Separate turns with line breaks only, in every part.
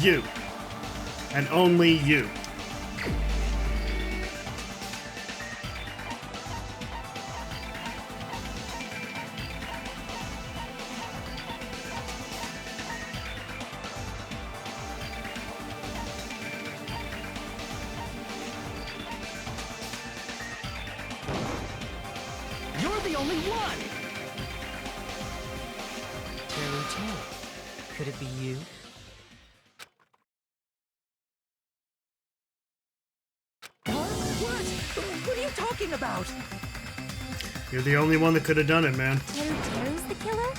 you. And only you.
You're the only one! Teru, could it be you? What are you talking about?
You're the only one that could have done it, man.
Teru's the killer?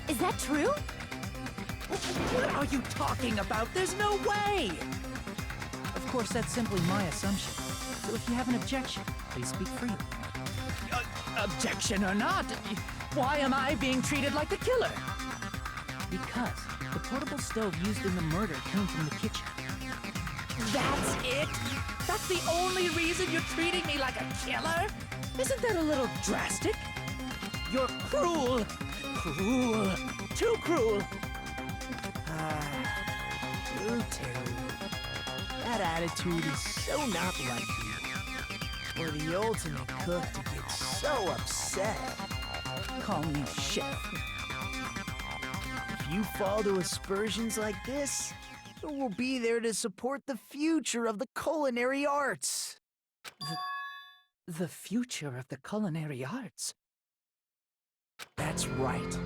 Is that true?
What are you talking about? There's no way! Of course, that's simply my assumption. So if you have an objection, please speak freely. Objection or not, why am I being treated like the killer? Because the portable stove used in the murder came from the kitchen. That's it? That's the only reason you're treating me like a killer? Isn't that a little drastic? You're cruel. Cruel. Too cruel.
Teru. That attitude is so not like you. For the ultimate cook to get so upset.
Call me chef.
If you fall to aspersions like this, we'll be there to support the future of the culinary arts.
The future of the culinary arts?
That's right.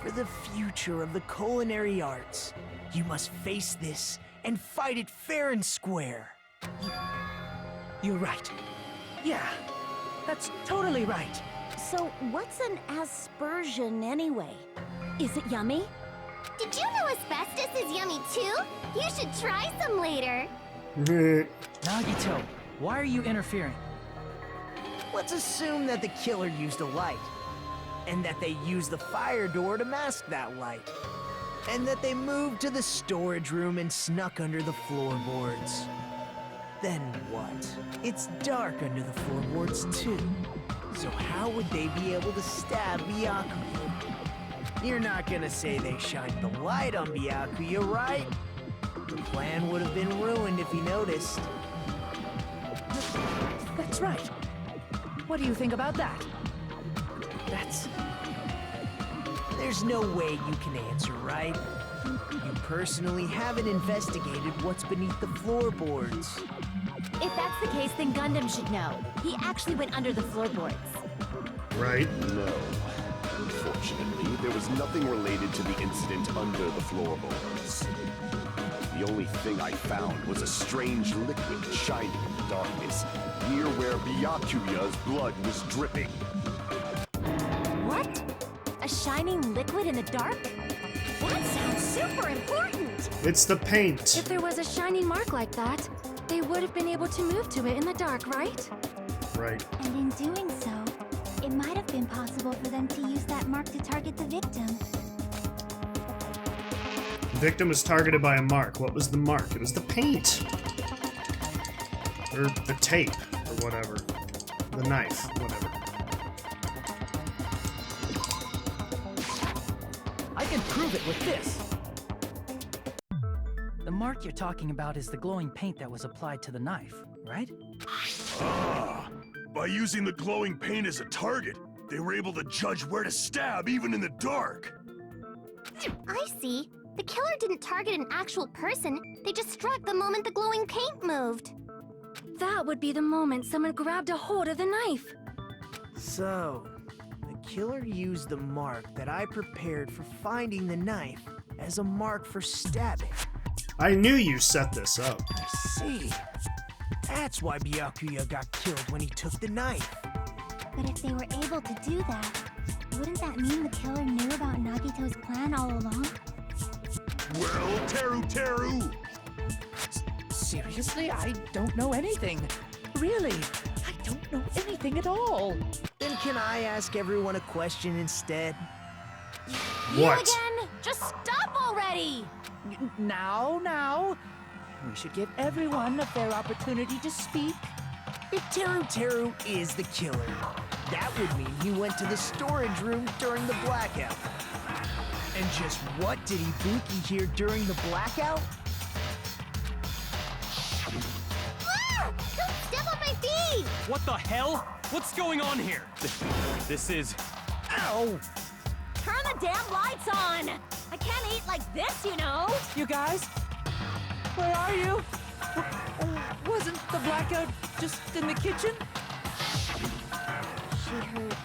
For the future of the culinary arts, you must face this and fight it fair and square.
You're right. Yeah, that's totally right.
So what's an aspersion anyway? Is it yummy?
Did you know asbestos is yummy too? You should try some later.
Nagito, why are you interfering?
Let's assume that the killer used a light, and that they used the fire door to mask that light, and that they moved to the storage room and snuck under the floorboards. Then what? It's dark under the floorboards too. So how would they be able to stab Byakuya? You're not gonna say they shined the light on Byakuya, right? The plan would have been ruined if he noticed.
That's right. What do you think about that?
There's no way you can answer, right? You personally haven't investigated what's beneath the floorboards.
If that's the case, then Gundam should know. He actually went under the floorboards.
Right?
No. Unfortunately, there was nothing related to the incident under the floorboards. The only thing I found was a strange liquid shining in the darkness, near where Byakuya's blood was dripping.
What? A shining liquid in the dark? That sounds super important!
It's the paint.
If there was a shining mark like that, they would have been able to move to it in the dark, right?
Right.
And in doing so, it might have been possible for them to use that mark to target the victim.
The victim was targeted by a mark. What was the mark? It was the paint. Or the tape, or whatever. The knife, whatever.
I can prove it with this. The mark you're talking about is the glowing paint that was applied to the knife, right?
Ah, by using the glowing paint as a target, they were able to judge where to stab even in the dark.
I see. The killer didn't target an actual person. They just struck the moment the glowing paint moved.
That would be the moment someone grabbed a hold of the knife.
So, the killer used the mark that I prepared for finding the knife as a mark for stabbing.
I knew you set this up.
I see. That's why Byakuya got killed when he took the knife.
But if they were able to do that, wouldn't that mean the killer knew about Nagito's plan all along?
Well, Teru!
Seriously, I don't know anything. Really, I don't know anything at all.
Then can I ask everyone a question instead?
What?
You again? Just stop already!
Now. We should give everyone a fair opportunity to speak.
If Teru is the killer, that would mean he went to the storage room during the blackout. And just what did Ibuki hear during the blackout?
Hey!
What the hell? What's going on here? This is... Ow!
Turn the damn lights on! I can't eat like this, you know!
You guys? Where are you? Wasn't the blackout just in the kitchen?
She heard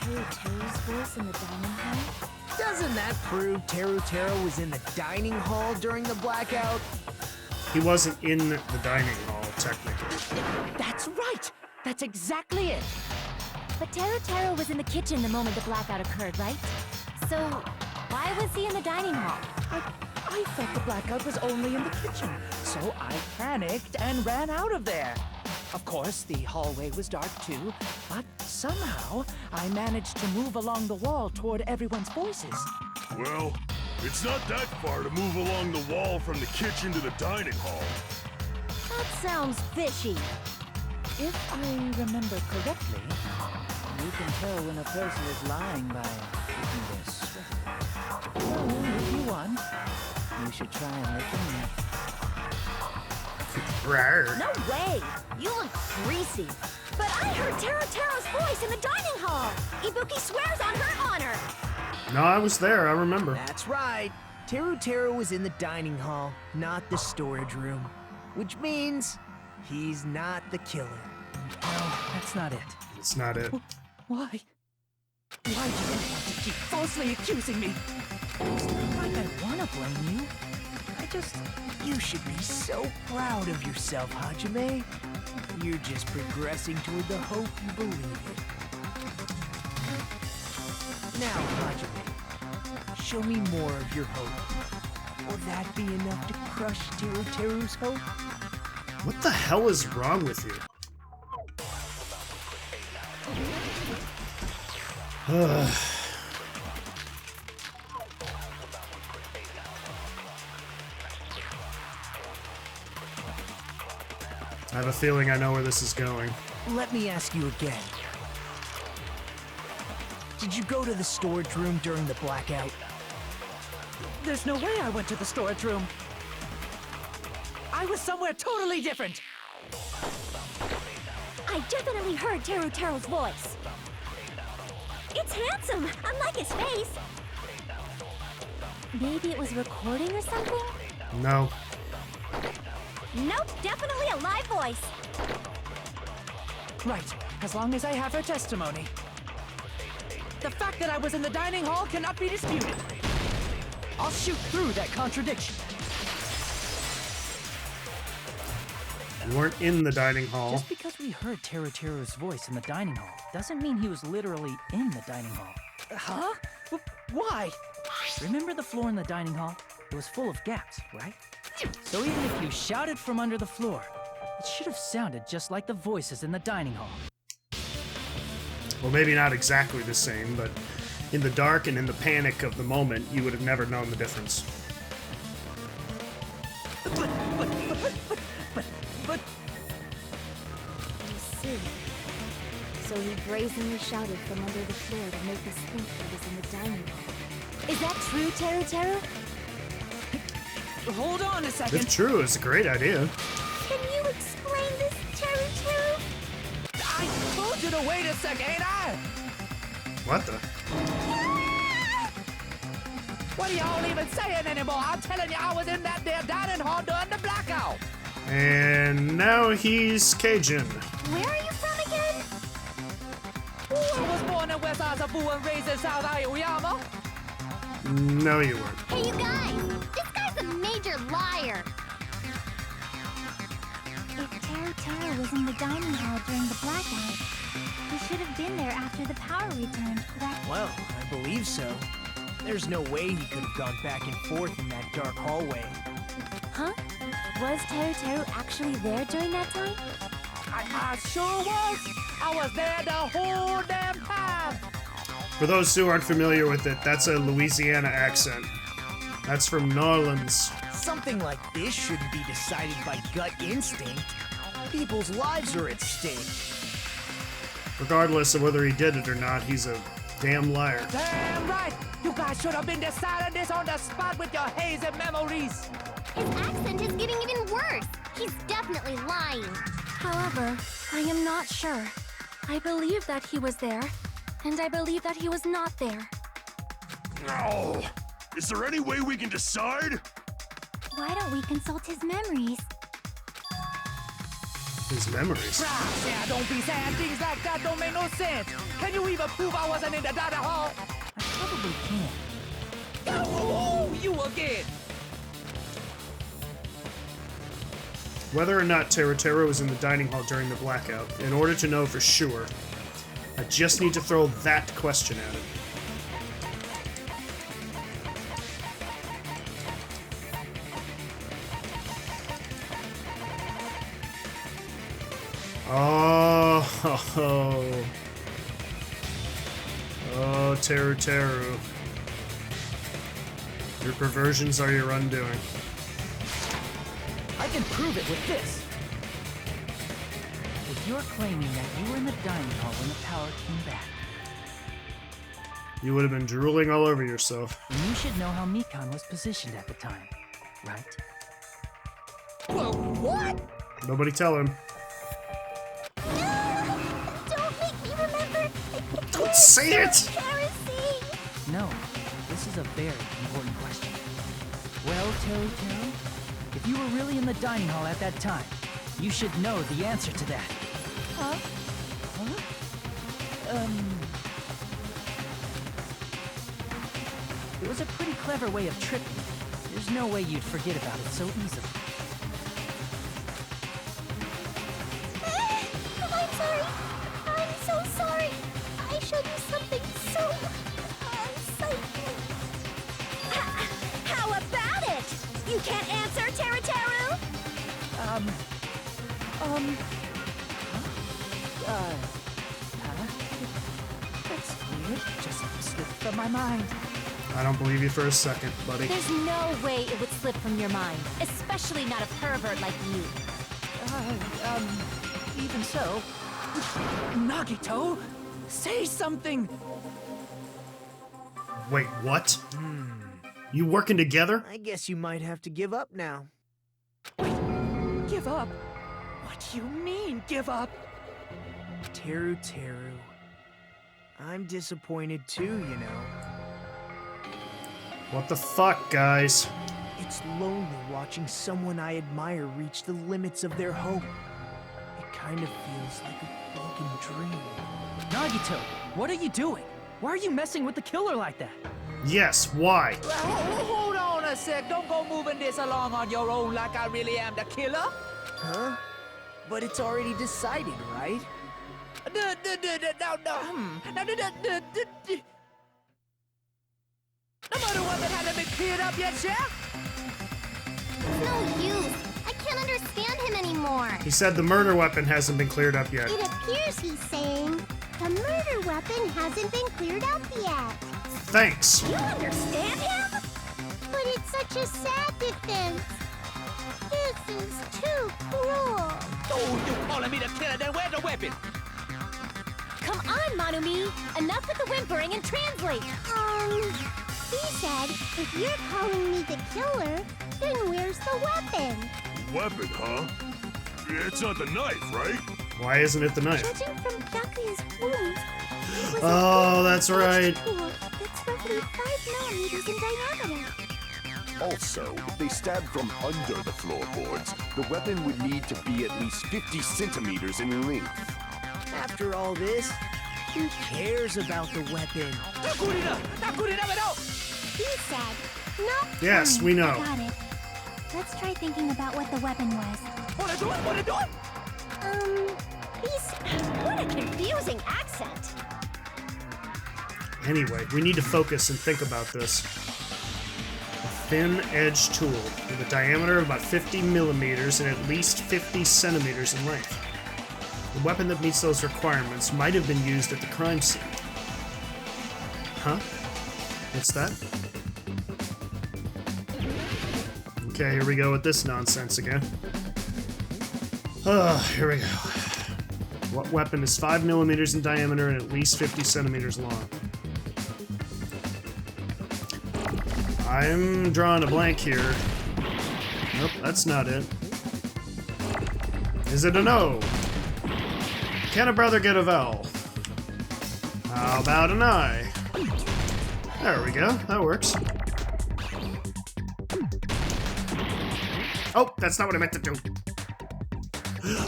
Teru's voice in the dining hall.
Doesn't that prove Teru was in the dining hall during the blackout?
He wasn't in the dining hall, technically.
That's right! That's exactly it!
But Teru was in the kitchen the moment the blackout occurred, right? So, why was he in the dining hall?
I thought the blackout was only in the kitchen, so I panicked and ran out of there. Of course, the hallway was dark too, but somehow I managed to move along the wall toward everyone's voices.
Well, it's not that far to move along the wall from the kitchen to the dining hall.
That sounds fishy.
If I remember correctly, you can tell when a person is lying by looking their sweater. So, if you want, you should try and lick me.
Rawr.
No way! You look greasy. But I heard Teru's voice in the dining hall! Ibuki swears on her honor!
No, I was there, I remember.
That's right. Teru was in the dining hall, not the storage room. Which means he's not the killer.
No, that's not it.
It's not it.
Why? Why do you want to keep falsely accusing me? It's not like I want to blame you. I just...
You should be so proud of yourself, Hajime. You're just progressing toward the hope you believe in. Now, Hajime, show me more of your hope. Will that be enough to crush Teru's hope?
What the hell is wrong with you? I have a feeling I know where this is going.
Let me ask you again. Did you go to the storage room during the blackout?
There's no way I went to the storage room. I was somewhere totally different.
I definitely heard Teru's voice. It's handsome, unlike his face. Maybe it was recording or something?
No.
Nope, definitely a live voice.
Right, as long as I have her testimony. The fact that I was in the dining hall cannot be disputed. I'll shoot through that contradiction.
You weren't in the dining hall.
Just because we heard Teru's voice in the dining hall doesn't mean he was literally in the dining hall. Huh? Why? Remember the floor in the dining hall? It was full of gaps, right? So even if you shouted from under the floor, it should have sounded just like the voices in the dining hall.
Well, maybe not exactly the same, but in the dark and in the panic of the moment, you would have never known the difference.
But...
I see. So he brazenly shouted from under the floor to make us think he was in the dining hall.
Is that true, Teru?
Hold on a second.
If true, it's a great idea.
Can you explain this, Teru?
I told you to wait a second, ain't I?
What the?
What are y'all even saying anymore? I'm telling you, I was in that there dining hall during the blackout.
And now he's Cajun.
Where are you from again?
I was born in West Azabu and raised in South Aoyama.
No, you weren't.
Hey, you guys! This guy's a major liar!
If Teru was in the dining hall during the blackout, he should have been there after the power returned, correct?
Well, I believe so. There's no way he could have gone back and forth in that dark hallway.
Huh? Was Teru actually there during that time?
I sure was. I was there the whole damn time.
For those who aren't familiar with it, that's a Louisiana accent. That's from New Orleans.
Something like this shouldn't be decided by gut instinct. People's lives are at stake.
Regardless of whether he did it or not, he's a damn liar.
Damn right. You guys should have been deciding this on the spot with your hazy memories.
His accent is getting even worse. He's definitely lying.
However, I am not sure. I believe that he was there, and I believe that he was not there.
No! Is there any way we can decide?
Why don't we consult his memories?
His memories.
Yeah, don't be saying things like that. Don't make no sense. Can you even prove I wasn't in the dining hall? I probably can. Oh, you again.
Whether or not Teru was in the dining hall during the blackout, in order to know for sure, I just need to throw that question at him. Oh, Teru. Your perversions are your undoing.
I can prove it with this. If you're claiming that you were in the dining hall when the power came back,
You would have been drooling all over yourself.
then you should know how Mikan was positioned at the time, right? Whoa, what?
Nobody tell him.
Don't make me remember.
Don't say it!
Heresy.
No, this is a very important question. Well, Teru, if you were really in the dining hall at that time, you should know the answer to that.
Huh?
It was a pretty clever way of tricking. There's no way you'd forget about it so easily.
I'm sorry. I'm so sorry. I showed you something so unsightly. How about it? You can't answer, Teru?
That's weird. Just slipped from my mind.
I don't believe you for a second, buddy.
There's no way it would slip from your mind, especially not a pervert like you.
Even so. Nagito, say something!
Wait, what? You working together?
I guess you might have to give up now.
Give up? What do you mean, give up?
Teru. I'm disappointed too, you know.
What the fuck, guys?
It's lonely watching someone I admire reach the limits of their hope. It kind of feels like a broken dream.
Nagito, what are you doing? Why are you messing with the killer like that?
Yes, why?
Hold on a sec. Don't go moving this along on your own like I really am the killer.
Huh? But it's already decided, right?
No. The murder weapon hasn't been cleared up yet, Chef?
It's no use. I can't understand him anymore.
He said the murder weapon hasn't been cleared up yet.
It appears he's saying the murder weapon hasn't been cleared up yet.
Thanks.
You understand him? But it's such a sad defense. This is too cruel.
Oh, you calling me the killer? Then where's the weapon?
Come on, Manumi. Enough with the whimpering and translate. He said, if you're calling me the killer, then where's the weapon?
Weapon, huh? It's not the knife, right?
Why isn't it the knife?
Judging from Byakuya's wounds, it was
Oh, that's right.
tool that's roughly 5 millimeters in diameter.
Also, if they stabbed from under the floorboards, the weapon would need to be at least 50 centimeters in length.
After all this, who cares about the weapon?
Not good enough! Not good enough at all!
He said, no.
Yes, we know.
I got it. Let's try thinking about what the weapon was.
What are you doing?
What a confusing accent.
Anyway, we need to focus and think about this. A thin-edged tool with a diameter of about 50 millimeters and at least 50 centimeters in length. The weapon that meets those requirements might have been used at the crime scene. Huh? What's that? Okay, here we go with this nonsense again. Here we go. What weapon is 5 millimeters in diameter and at least 50 centimeters long? I'm drawing a blank here. Nope, that's not it. Is it a no? Can a brother get a vowel? How about an eye? There we go. That works. Oh, that's not what I meant to do.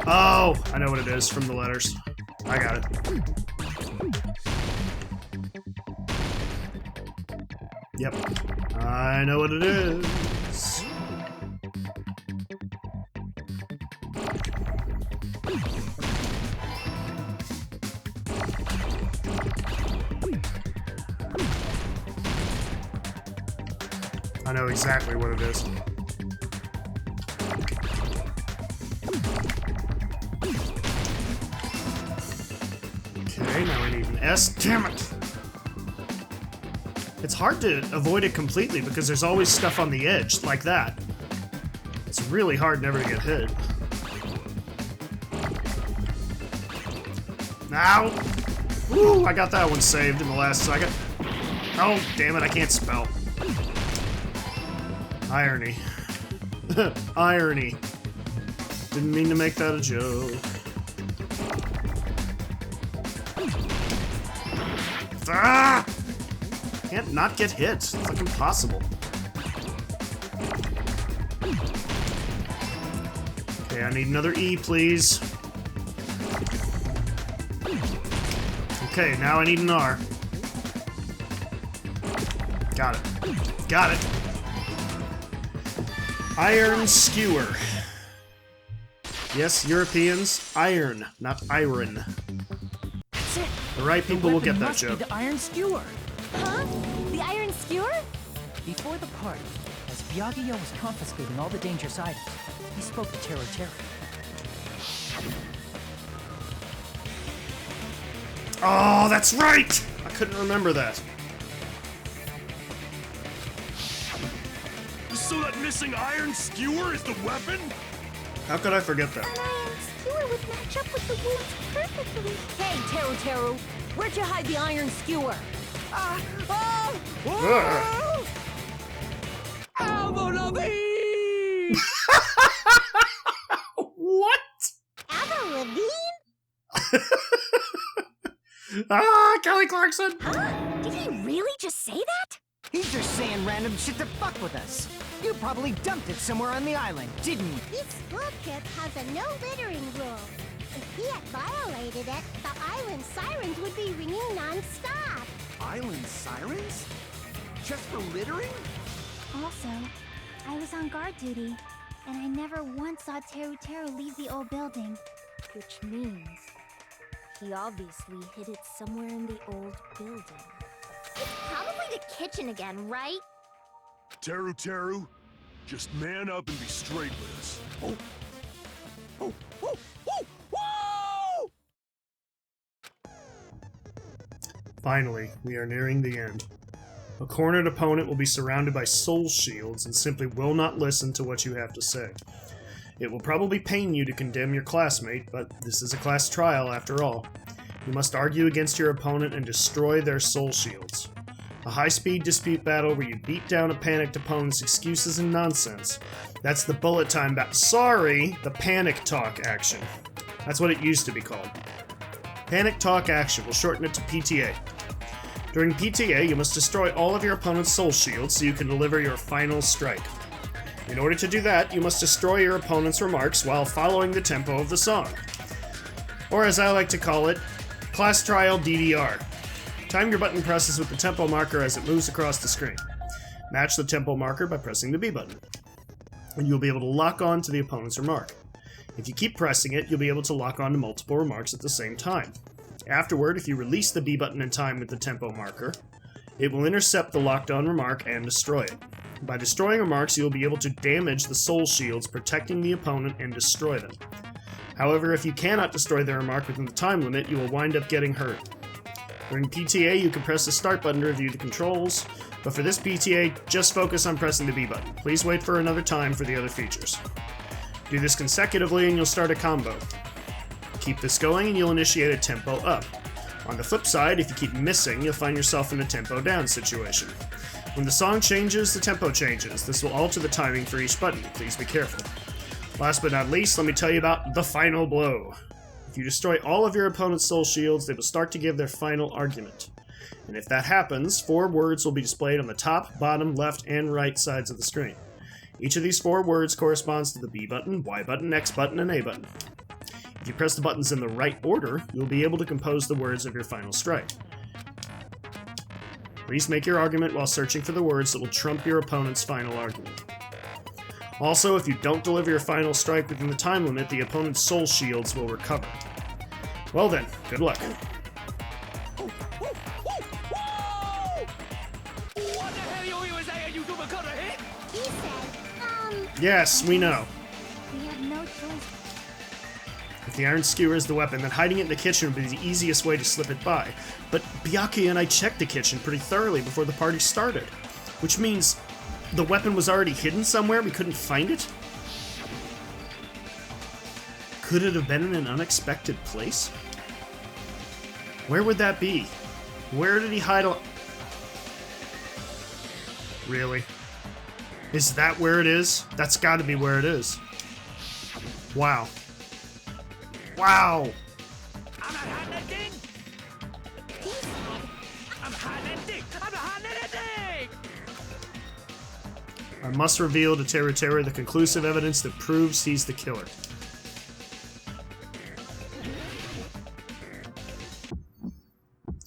Oh, I know what it is from the letters. I got it. Yep. I know what it is. I know exactly what it is. Okay, now we need an S. Damn it! It's hard to avoid it completely because there's always stuff on the edge, like that. It's really hard never to get hit. Ow! Woo! I got that one saved in the last second. Oh, damn it, I can't spell. Irony. Irony. Didn't mean to make that a joke. Ah! Can't not get hit. It's like impossible. Okay, I need another E, please. Okay, now I need an R. Got it. Got it. Iron skewer. Yes, Europeans, iron, not iron.
That's it.
The right people will get that
must
joke.
be the iron skewer.
Huh? The iron skewer?
Before the party, as Byakuya was confiscating all the dangerous items, he spoke to Teru Teru.
Oh, that's right! I couldn't remember that.
So that missing iron skewer is the weapon?
How could I forget that?
An iron skewer would match up with the wounds perfectly.
Hey, Teru Teru, where'd you hide the iron skewer?
AVRIL LAVIGNE!
What?
AVRIL LAVIGNE?
Ah, Kelly Clarkson!
Huh? Did he really just say that?
He's just saying random shit to fuck with us. You probably dumped it somewhere on the island, didn't you?
This school trip has a no littering rule. If he had violated it, the island sirens would be ringing non-stop.
Island sirens? Just for littering?
Also, I was on guard duty, and I never once saw Teru Teru leave the old building. Which means he obviously hid it somewhere in the old building.
It's probably the kitchen again, right?
Teru Teru, just man up and be straight with us. Oh. Oh, oh, oh, whoa!
Finally, we are nearing the end. A cornered opponent will be surrounded by soul shields and simply will not listen to what you have to say. It will probably pain you to condemn your classmate, but this is a class trial after all. You must argue against your opponent and destroy their soul shields. A high-speed dispute battle where you beat down a panicked opponent's excuses and nonsense. That's the bullet time the panic talk action. That's what it used to be called. Panic talk action, we'll shorten it to PTA. During PTA, you must destroy all of your opponent's soul shields so you can deliver your final strike. In order to do that, you must destroy your opponent's remarks while following the tempo of the song. Or as I like to call it, Class Trial DDR. Time your button presses with the tempo marker as it moves across the screen. Match the tempo marker by pressing the B button, and you'll be able to lock on to the opponent's remark. If you keep pressing it, you'll be able to lock on to multiple remarks at the same time. Afterward, if you release the B button in time with the tempo marker, it will intercept the locked-on remark and destroy it. By destroying remarks, you'll be able to damage the soul shields protecting the opponent and destroy them. However, if you cannot destroy their remark within the time limit, you will wind up getting hurt. During PTA, you can press the start button to review the controls, but for this PTA, just focus on pressing the B button. Please wait for another time for the other features. Do this consecutively and you'll start a combo. Keep this going and you'll initiate a tempo up. On the flip side, if you keep missing, you'll find yourself in a tempo down situation. When the song changes, the tempo changes. This will alter the timing for each button. Please be careful. Last but not least, let me tell you about the final blow. If you destroy all of your opponent's soul shields, they will start to give their final argument. And if that happens, 4 words will be displayed on the top, bottom, left, and right sides of the screen. Each of these 4 words corresponds to the B button, Y button, X button, and A button. If you press the buttons in the right order, you'll be able to compose the words of your final strike. Please make your argument while searching for the words that will trump your opponent's final argument. Also, if you don't deliver your final strike within the time limit, the opponent's soul shields will recover. Well then, good luck.
He said,
Yes, we know.
we have no choice.
If the iron skewer is the weapon, then hiding it in the kitchen would be the easiest way to slip it by. But Byakuya and I checked the kitchen pretty thoroughly before the party started, which means the weapon was already hidden somewhere, we couldn't find it? Could it have been in an unexpected place? Where would that be? Where did he hide a... Really? Is that where it is? That's gotta be where it is. Wow. Wow!
I'm not hiding anything! I'm hiding anything! I'm not hiding anything!
I must reveal to Teru Teru the conclusive evidence that proves he's the killer.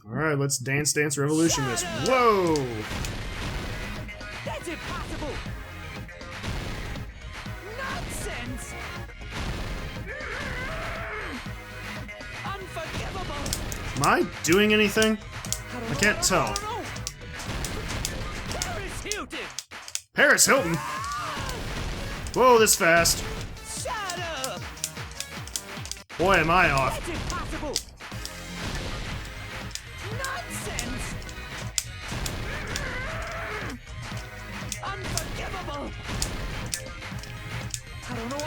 Alright, let's Dance Dance Revolution this. Whoa!
That's impossible! Nonsense! Unforgivable!
Am I doing anything? I can't tell.
Paris Hilton!
Paris Hilton? Whoa, this fast.
Shut up!
Boy, am I off.
That's impossible! Nonsense! Unforgivable! I don't know.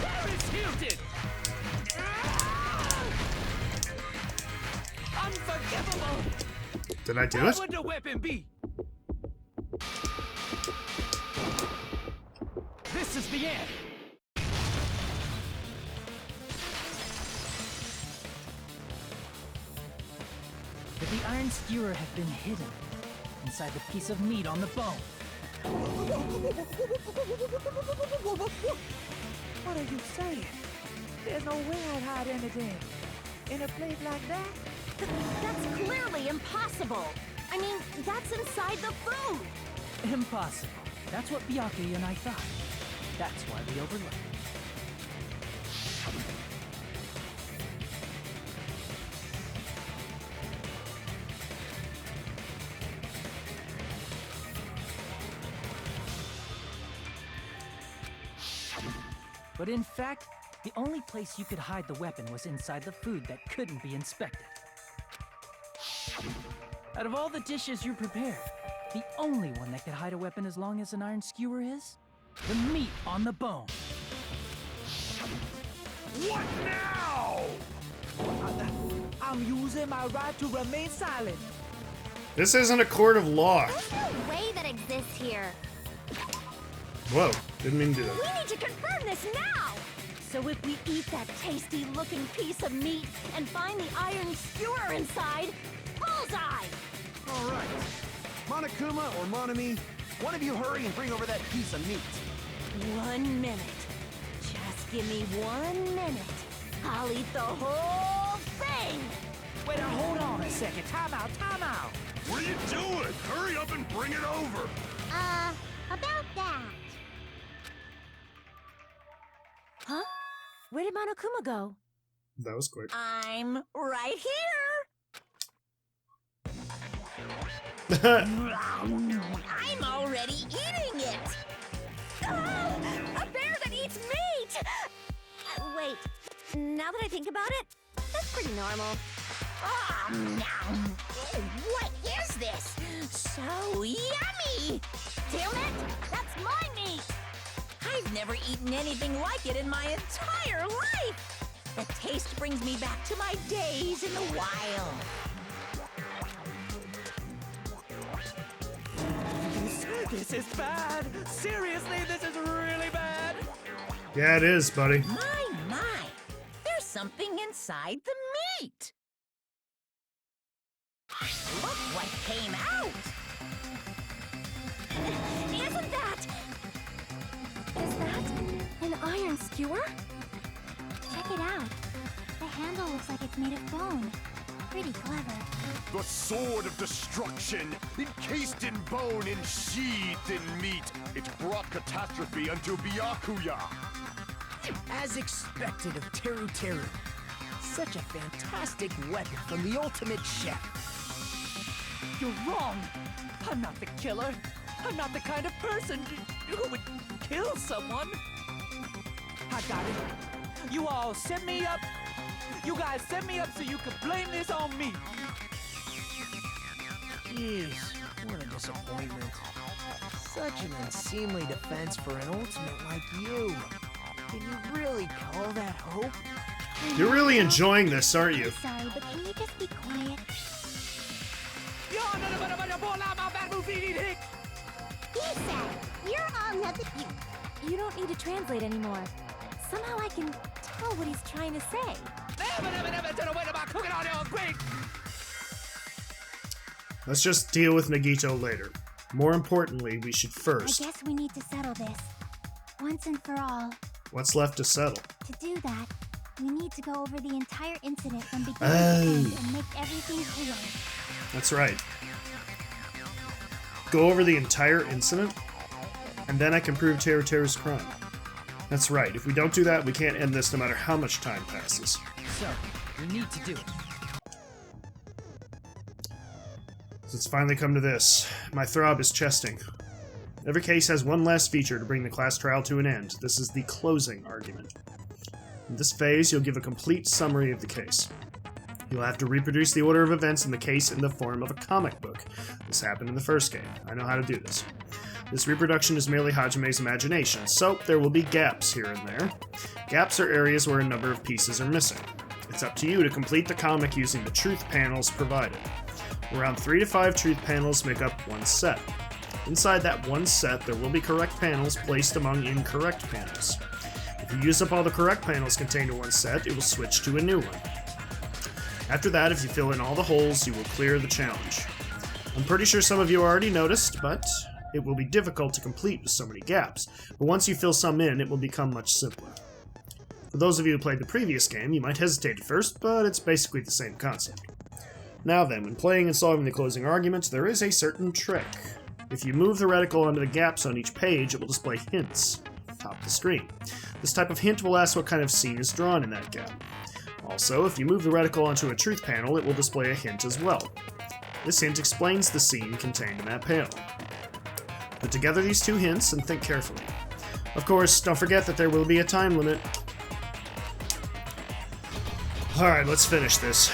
Paris Hilton! Unforgivable!
Did I do
What
it?
would the weapon be? This is the end! Could the iron skewer have been hidden inside the piece of meat on the bone? What are you saying? There's no way I'd hide anything in a place like that.
That's clearly impossible. I mean, that's inside the food.
Impossible. That's what Byakuya and I thought. That's why we overlooked it. But in fact, the only place you could hide the weapon was inside the food that couldn't be inspected. Out of all the dishes you prepared, the only one that could hide a weapon as long as an iron skewer is the meat on the bone.
What now?
I'm using my right to remain silent.
This isn't a court of law.
There's no way that exists here.
Whoa, didn't mean to do
We
that.
need to confirm this now. So if we eat that tasty-looking piece of meat and find the iron skewer inside, bullseye!
All right. Monokuma or Monami, one of you hurry and bring over that piece of meat.
1 minute. Just give me 1 minute. I'll eat the whole thing.
Wait, now hold on a second. Time out.
What are you doing? Hurry up and bring it over.
About that.
Huh? Where did Monokuma go?
That was quick.
I'm right here. I'm already eating it. A bear that eats meat. Wait. Now that I think about it, that's pretty normal. What is this? So yummy! Damn it! That's my meat! I've never eaten anything like it in my entire life! The taste brings me back to my days in the wild.
This is bad. Seriously, this is really bad.
Yeah, it is, buddy.
My, inside the meat. Look what came out! Isn't that...
Is that an iron skewer? Check it out. The handle looks like it's made of bone. Pretty clever.
The sword of destruction, encased in bone and sheathed in meat. It brought catastrophe unto Byakuya.
As expected of Teru Teru. Such a fantastic weapon from the ultimate chef.
You're wrong. I'm not the killer. I'm not the kind of person who would kill someone. I got it. You all set me up. You guys set me up so you could blame this on me.
Jeez, what a disappointment. Such an unseemly defense for an ultimate like you. Can you really call that hope?
You're really enjoying this, aren't you?
Sorry, but can you just be quiet?
He said, you're all nothing.
You don't need to translate anymore. Somehow I can tell what he's trying to say.
Let's just deal with Nagito later. More importantly, we should first...
I guess we need to settle this. Once and for all.
What's left to settle?
To do that, we need to go over the entire incident from beginning to end and make everything clear.
That's right. Go over the entire incident, and then I can prove Teru Teru's crime. That's right. If we don't do that, we can't end this no matter how much time passes.
So, we need to do it.
So it's finally come to this. My throb is chesting. Every case has one last feature to bring the class trial to an end. This is the closing argument. In this phase, you'll give a complete summary of the case. You'll have to reproduce the order of events in the case in the form of a comic book. This happened in the first game. I know how to do this. This reproduction is merely Hajime's imagination, so there will be gaps here and there. Gaps are areas where a number of pieces are missing. It's up to you to complete the comic using the truth panels provided. Around 3 to 5 truth panels make up one set. Inside that one set, there will be correct panels placed among incorrect panels. If you use up all the correct panels contained in one set, it will switch to a new one. After that, if you fill in all the holes, you will clear the challenge. I'm pretty sure some of you already noticed, but it will be difficult to complete with so many gaps. But once you fill some in, it will become much simpler. For those of you who played the previous game, you might hesitate at first, but it's basically the same concept. Now then, when playing and solving the closing arguments, there is a certain trick. If you move the reticle onto the gaps on each page, it will display hints atop the screen. This type of hint will ask what kind of scene is drawn in that gap. Also, if you move the reticle onto a truth panel, it will display a hint as well. This hint explains the scene contained in that panel. Put together these two hints and think carefully. Of course, don't forget that there will be a time limit. Alright, let's finish this.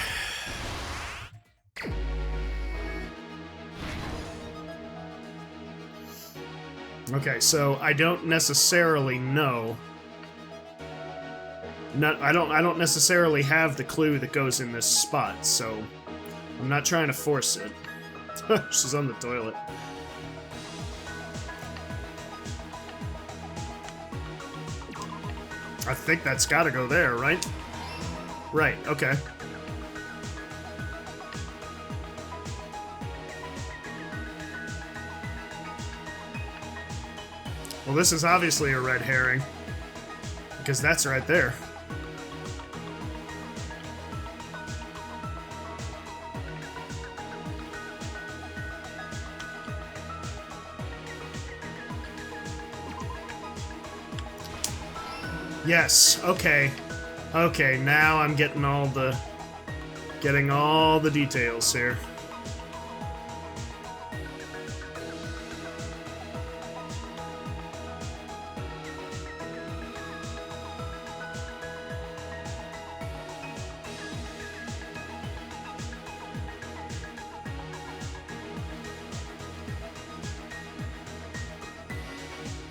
Okay, so I don't necessarily know. I don't necessarily have the clue that goes in this spot, so I'm not trying to force it. She's on the toilet. I think that's gotta go there, right? Right, okay. Well, this is obviously a red herring, because that's right there. Yes, okay. Okay, now I'm getting all the details here.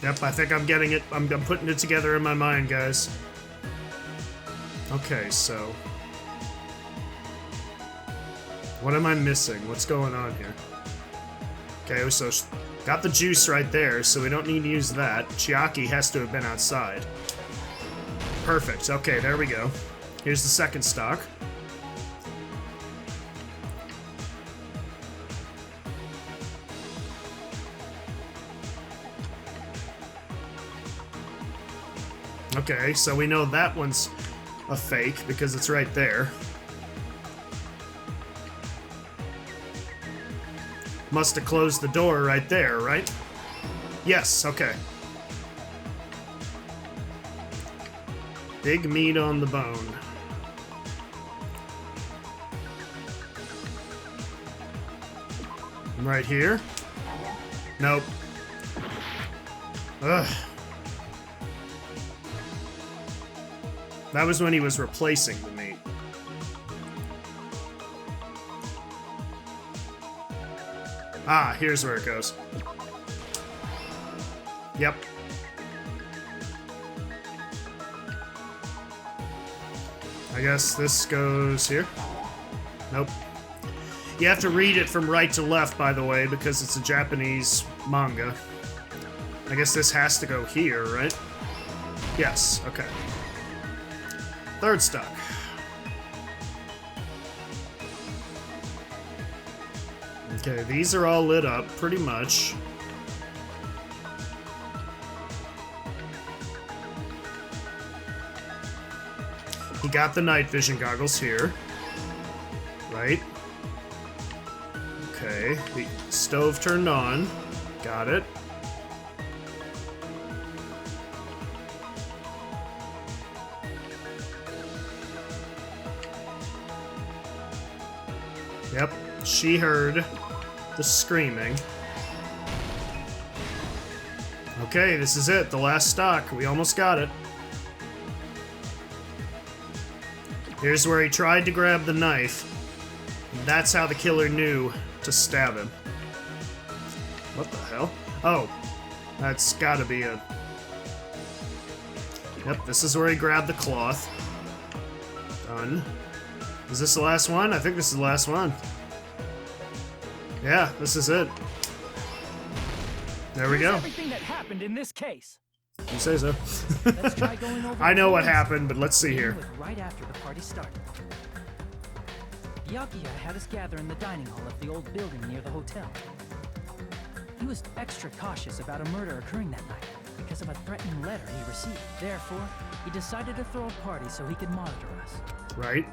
Yep, I think I'm getting it. I'm putting it together in my mind, guys. Okay, so... what am I missing? What's going on here? Okay, so got the juice right there, so we don't need to use that. Chiaki has to have been outside. Perfect. Okay, there we go. Here's the second stock. Okay, so we know that one's a fake because it's right there. Must have closed the door right there, right? Yes, okay. Big meat on the bone. Right here? Nope. Ugh. That was when he was replacing the meat. Ah, here's where it goes. Yep. I guess this goes here. Nope. You have to read it from right to left, by the way, because it's a Japanese manga. I guess this has to go here, right? Yes, okay. Third stock. Okay, these are all lit up, pretty much. He got the night vision goggles here. Right? Okay, the stove turned on. Got it. Yep, she heard the screaming. Okay, this is it, the last stock. We almost got it. Here's where he tried to grab the knife. That's how the killer knew to stab him. What the hell? Oh, that's gotta be a... Yep, this is where he grabbed the cloth. Done. Is this the last one? I think this is the last one. Yeah, this is it. There we go.
Everything that happened in this case.
You say so.
Let's try going over
I know what
the
happened, but let's see here.
with right after the party started. Byakuya had us gather in the dining hall of the old building near the hotel. He was extra cautious about a murder occurring that night because of a threatening letter he received. Therefore, he decided to throw a party so he could monitor us.
Right.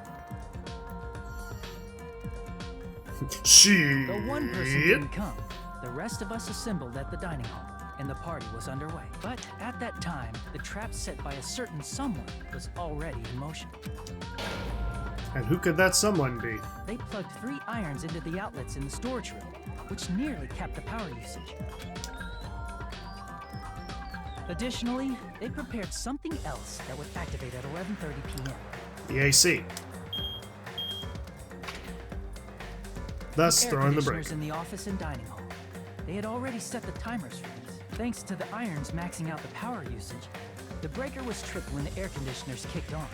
Shit.
Though one person didn't come, the rest of us assembled at the dining hall, and the party was underway. But at that time, the trap set by a certain someone was already in motion.
And who could that someone be?
They plugged 3 irons into the outlets in the storage room, which nearly capped the power usage. Additionally, they prepared something else that would activate at 11:30 p.m.
The AC. Thus
Air
throwing the
conditioners
break.
in the office and dining hall. They had already set the timers for these. Thanks to the irons maxing out the power usage, the breaker was tripped when the air conditioners kicked on.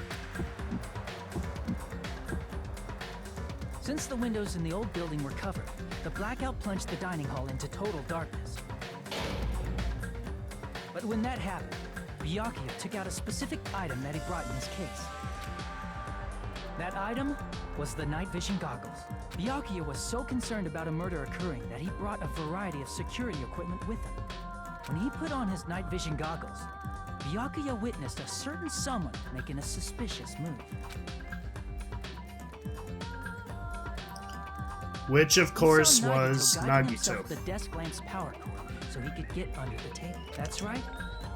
Since the windows in the old building were covered, the blackout plunged the dining hall into total darkness. But when that happened, Byakuya took out a specific item that he brought in his case. That item was the night vision goggles. Byakuya was so concerned about a murder occurring that he brought a variety of security equipment with him. When he put on his night vision goggles, Byakuya witnessed a certain someone making a suspicious move.
Which, of course,
He saw
was
guiding himself
Nagito.
with the desk lamp's power cord so he could get under the table. That's right.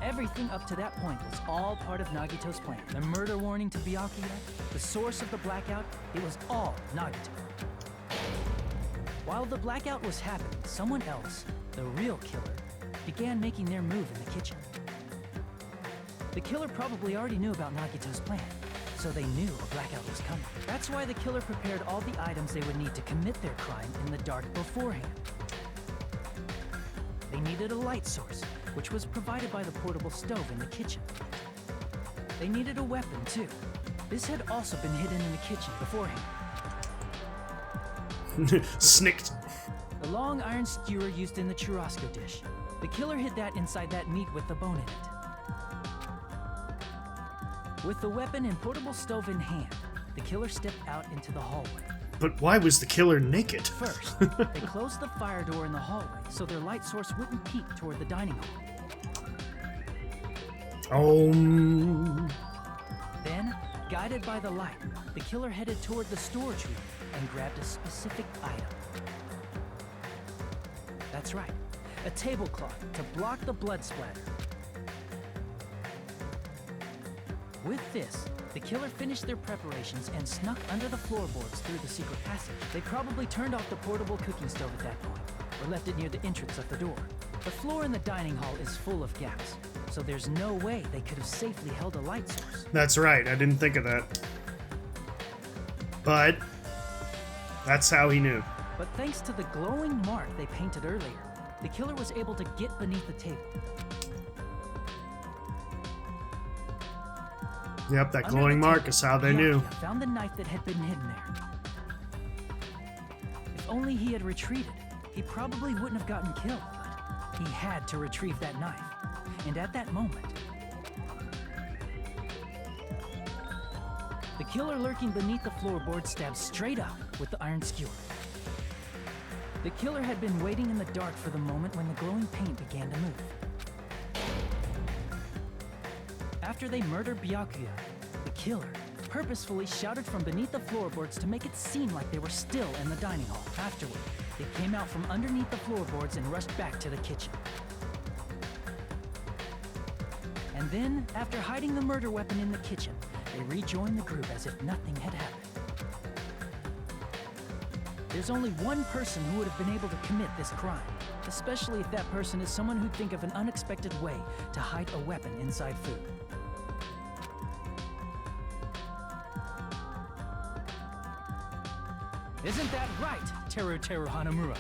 Everything up to that point was all part of Nagito's plan. The murder warning to Byakuya, the source of the blackout, it was all Nagito. While the blackout was happening, someone else, the real killer, began making their move in the kitchen. The killer probably already knew about Nagito's plan, so they knew a blackout was coming. That's why the killer prepared all the items they would need to commit their crime in the dark beforehand. They needed a light source, which was provided by the portable stove in the kitchen. They needed a weapon, too. This had also been hidden in the kitchen beforehand.
Snicked.
The long iron skewer used in the churrasco dish. The killer hid that inside that meat with the bone in it. With the weapon and portable stove in hand, the killer stepped out into the hallway.
But why was the killer naked?
First, they closed the fire door in the hallway so their light source wouldn't peek toward the dining hall. Then, guided by the light, the killer headed toward the storage room and grabbed a specific item. That's right, a tablecloth to block the blood splatter. With this, the killer finished their preparations and snuck under the floorboards through the secret passage. They probably turned off the portable cooking stove at that point, or left it near the entrance of the door. The floor in the dining hall is full of gaps, so there's no way they could have safely held a light source.
That's right, I didn't think of that. But that's how he knew.
But thanks to the glowing mark they painted earlier, the killer was able to get beneath the table.
Yep, that
Under
glowing
the
mark
table,
is how they knew.
Byakuya found the knife that had been hidden there. If only he had retreated, he probably wouldn't have gotten killed, but he had to retrieve that knife. And at that moment, the killer lurking beneath the floorboard stabbed straight up with the iron skewer. The killer had been waiting in the dark for the moment when the glowing paint began to move. After they murdered Byakuya, the killer purposefully shouted from beneath the floorboards to make it seem like they were still in the dining hall. Afterward, they came out from underneath the floorboards and rushed back to the kitchen. And then, after hiding the murder weapon in the kitchen, they rejoined the group as if nothing had happened. There's only one person who would have been able to commit this crime, especially if that person is someone who'd think of an unexpected way to hide a weapon inside food. Isn't that right, Teru Hanamura?